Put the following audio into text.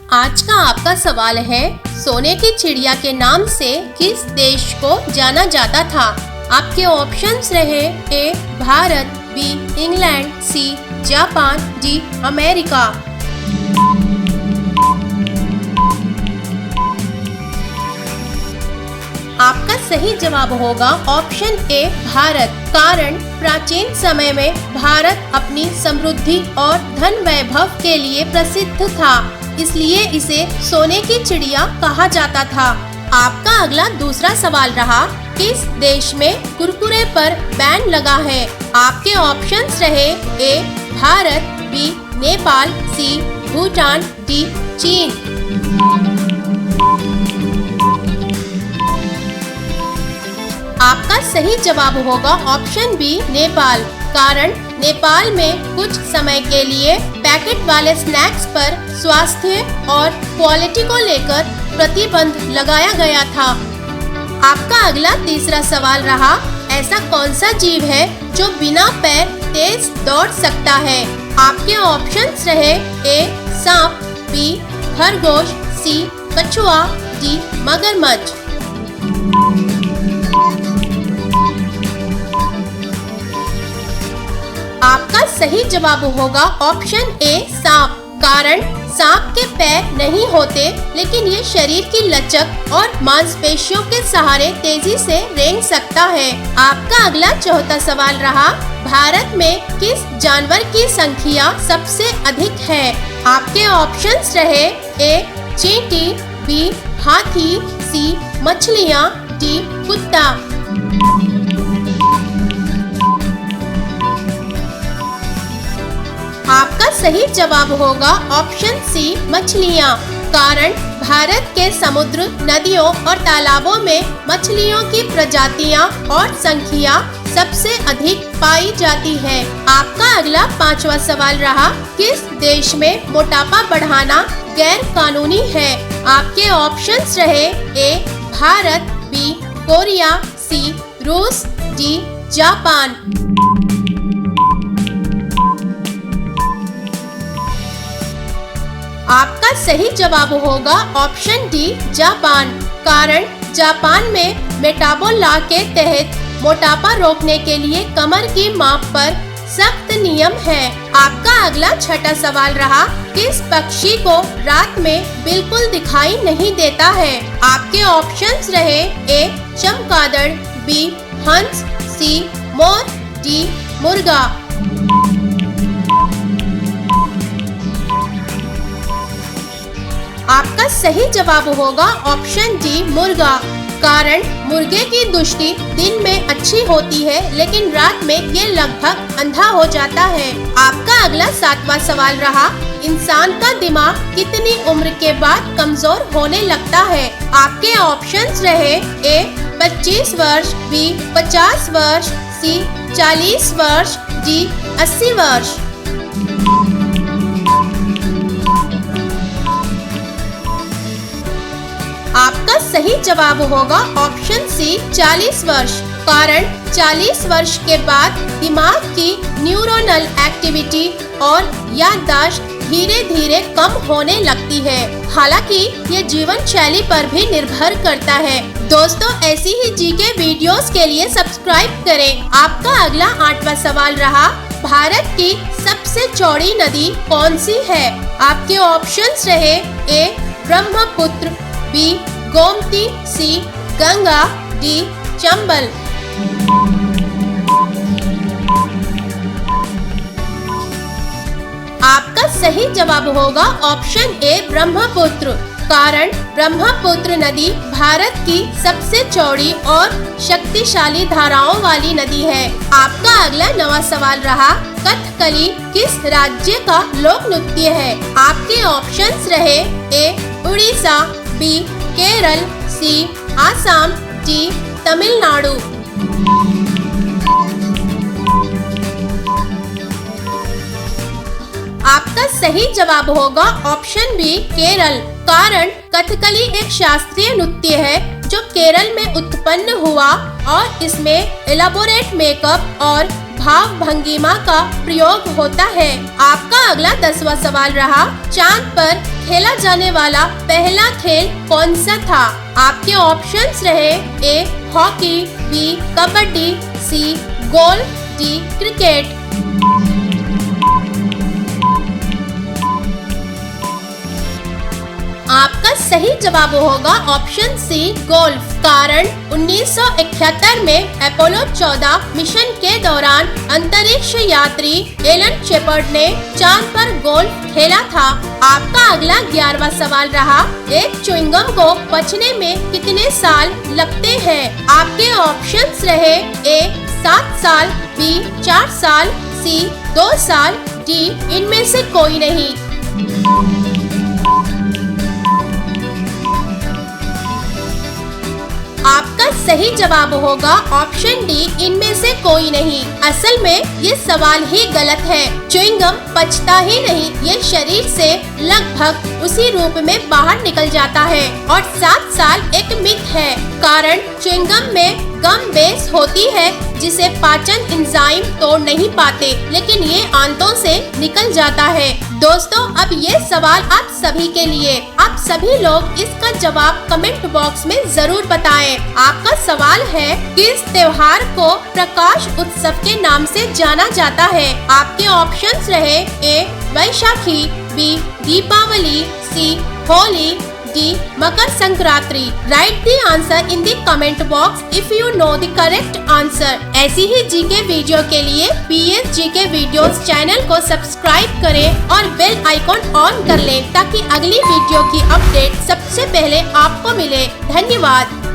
आज का आपका सवाल है, सोने की चिड़िया के नाम से किस देश को जाना जाता था? आपके ऑप्शंस रहे A Bharat, B England, C Japan, D America. आपका सही जवाब होगा ऑप्शन ए भारत। कारण प्राचीन समय में भारत अपनी समृद्धि और धन वैभव के लिए प्रसिद्ध था, इसलिए इसे सोने की चिड़िया कहा जाता था। आपका अगला दूसरा सवाल रहा, किस देश में कुरकुरे पर बैन लगा है? आपके ऑप्शंस रहे A Bharat, B Nepal, C Bhutan, D चीन। आपका सही जवाब होगा ऑप्शन बी नेपाल। कारण नेपाल में कुछ समय के लिए पैकेट वाले स्नैक्स पर स्वास्थ्य और क्वालिटी को लेकर प्रतिबंध लगाया गया था। आपका अगला तीसरा सवाल रहा, ऐसा कौन सा जीव है जो बिना पैर तेज दौड़ सकता है? आपके ऑप्शंस रहे ए सांप, बी खरगोश, सी कछुआ, डी मगरमच्छ। आपका सही जवाब होगा ऑप्शन ए सांप। कारण सांप के पैर नहीं होते, लेकिन ये शरीर की लचक और मांसपेशियों के सहारे तेजी से रेंग सकता है। आपका अगला चौथा सवाल रहा, भारत में किस जानवर की संख्या सबसे अधिक है? आपके ऑप्शंस रहे ए चींटी, बी हाथी, सी मछलियाँ, डी कुत्ता। आपका सही जवाब होगा ऑप्शन सी मछलियाँ। कारण भारत के समुद्र, नदियों और तालाबों में मछलियों की प्रजातियाँ और संख्या सबसे अधिक पाई जाती है। आपका अगला पांचवा सवाल रहा, किस देश में मोटापा बढ़ाना गैर कानूनी है? आपके ऑप्शंस रहे ए भारत, बी कोरिया, सी रूस, डी जापान। आपका सही जवाब होगा ऑप्शन डी जापान। कारण जापान में मेटाबॉल लॉ के तहत मोटापा रोकने के लिए कमर की माप पर सख्त नियम है। आपका अगला छठा सवाल रहा, किस पक्षी को रात में बिल्कुल दिखाई नहीं देता है? आपके ऑप्शंस रहे ए चमगादड़, बी हंस, सी मोर, डी मुर्गा। आपका सही जवाब होगा ऑप्शन डी मुर्गा। कारण मुर्गे की दृष्टि दिन में अच्छी होती है, लेकिन रात में ये लगभग अंधा हो जाता है। आपका अगला सातवां सवाल रहा, इंसान का दिमाग कितनी उम्र के बाद कमजोर होने लगता है? आपके ऑप्शंस रहे ए 25 वर्ष, बी 50 वर्ष, सी 40 वर्ष, डी 80 वर्ष। आपका सही जवाब होगा ऑप्शन सी 40 वर्ष। कारण 40 वर्ष के बाद दिमाग की न्यूरोनल एक्टिविटी और याददाश्त धीरे धीरे कम होने लगती है। हालांकि ये जीवन शैली पर भी निर्भर करता है। दोस्तों, ऐसी ही जीके वीडियोस के लिए सब्सक्राइब करें। आपका अगला 8वां सवाल रहा, भारत की सबसे चौड़ी नदी कौन सी है? आपके ऑप्शंस रहे ए ब्रह्मपुत्र, बी गोमती, सी गंगा, डी चंबल। आपका सही जवाब होगा ऑप्शन ए ब्रह्मपुत्र। कारण ब्रह्मपुत्र नदी भारत की सबसे चौड़ी और शक्तिशाली धाराओं वाली नदी है। आपका अगला 9वां सवाल रहा, कथकली किस राज्य का लोक नृत्य है? आपके ऑप्शंस रहे ए उड़ीसा, बी केरल, सी आसाम, डी तमिलनाडु। आपका सही जवाब होगा ऑप्शन बी केरल। कारण कथकली एक शास्त्रीय नृत्य है जो केरल में उत्पन्न हुआ और इसमें एलाबोरेट मेकअप और भाव भंगिमा का प्रयोग होता है। आपका अगला 10वां सवाल रहा, चांद पर खेला जाने वाला पहला खेल कौन सा था? आपके ऑप्शंस रहे A hockey, B kabaddi, C golf, D cricket. आपका सही जवाब होगा ऑप्शन सी गोल्फ। कारण 1971 में अपोलो 14 मिशन के दौरान अंतरिक्ष यात्री एलन शेपर्ड ने चांद पर गोल्फ खेला था। आपका अगला 11वां सवाल रहा, एक च्युइंगम को पचने में कितने साल लगते हैं? आपके ऑप्शंस रहे ए 7 साल, बी 4 साल, सी 2 साल, डी इनमें से कोई नहीं। आपका सही जवाब होगा ऑप्शन डी, इनमें से कोई नहीं। असल में ये सवाल ही गलत है। च्युइंगम पचता ही नहीं, ये शरीर से लगभग उसी रूप में बाहर निकल जाता है। और 7 साल एक मिथ है, कारण च्युइंगम में गम बेस होती है जिसे पाचन एंजाइम तोड़ नहीं पाते, लेकिन ये आंतों से निकल जाता है। दोस्तों, अब ये सवाल आप सभी के लिए, आप सभी लोग इसका जवाब कमेंट बॉक्स में जरूर बताएं। आपका सवाल है, किस त्योहार को प्रकाश उत्सव के नाम से जाना जाता है? आपके ऑप्शंस रहे A Vaisakhi, B Deepavali, C Holi, D Makar Sankranti. Write the answer in the comment box if you know the correct answer. ऐसी ही जीके वीडियो के लिए PS जीके वीडियोस चैनल को सब्सक्राइब करें और बेल आइकॉन ऑन कर लें ताकि अगली वीडियो की अपडेट सबसे पहले आपको मिले। धन्यवाद।